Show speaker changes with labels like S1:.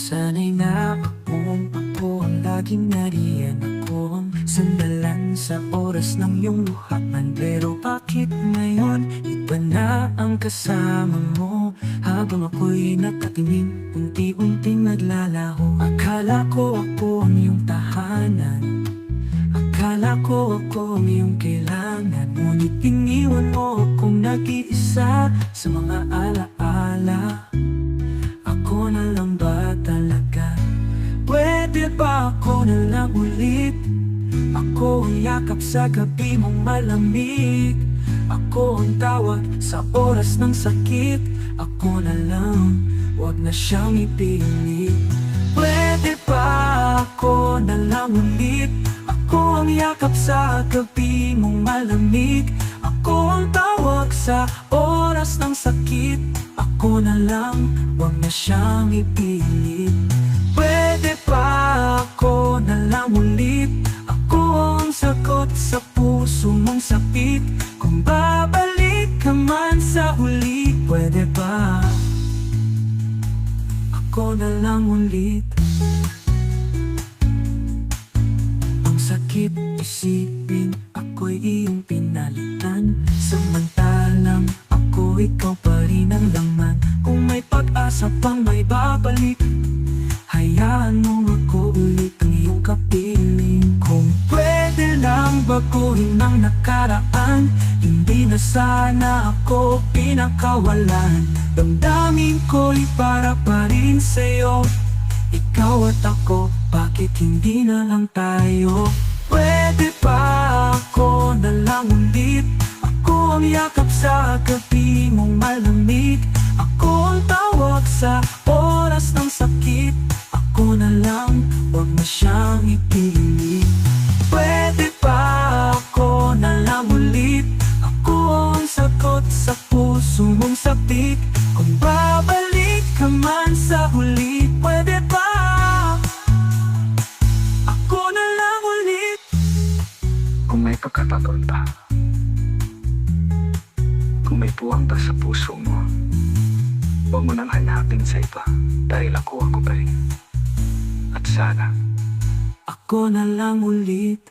S1: Sana'y na ako ang laging nariyan. Ako ang sandalan sa oras ng iyong luhaman. Pero bakit ngayon iba na ang kasama mo? Habang ako'y nakatingin, unti-unting naglalaho. Akala ko ako ang iyong tahanan, akala ko ako ang iyong kailangan. Ngunit iniwan mo akong nag-iisa sa mga alaala. Ako na lang ba talaga? Pwede ba ako na lang ulit? Ako ang yakap sa gabi mong malamig. Ako ang tawag sa oras ng sakit. Ako na lang, wag na siyang ipilit. Pwede ba ako na lang ulit? Ako ang yakap sa gabi mong malamig. Ako ang tawag sa oras ng sakit. Ako na lang, wag na siyang ipilit. Pwede ba ako na lang ulit? Ako ang sagot sa puso mong sakit. Kung babalik ka man sa huli, pwede ba ako na lang ulit? Ang sakit isipin, ako'y iyong pinalitan. Samantalang ako, ikaw pa rin ang laman. Kung may pag-asa pang may babalik, hayaan mo ako ulit ang iyong kapiling. Kung pwede lang baguhin ang nakaraan, hindi na sana ako pinakawalan. Damdamin ko'y para pa rin sa'yo. Ikaw at ako, bakit hindi na lang tayo? Pwede ba ako na lang ulit? Ako ang yakap sa gabi mong malamig. Ako ang tawag sa oras ng sakit. Ako na lang, wag na siyang ipilit. Pwede ba ako na lang ulit? Ako ang sagot sa puso mong sabik. Kung babalik ka man sa huli, pwede ba ako na lang ulit?
S2: Kung may pagkataon pa, kung may puwang pa sa puso mo, huwag mo nang hanapin sa iba, dahil ako pa rin. At sana
S1: ako na lang ulit.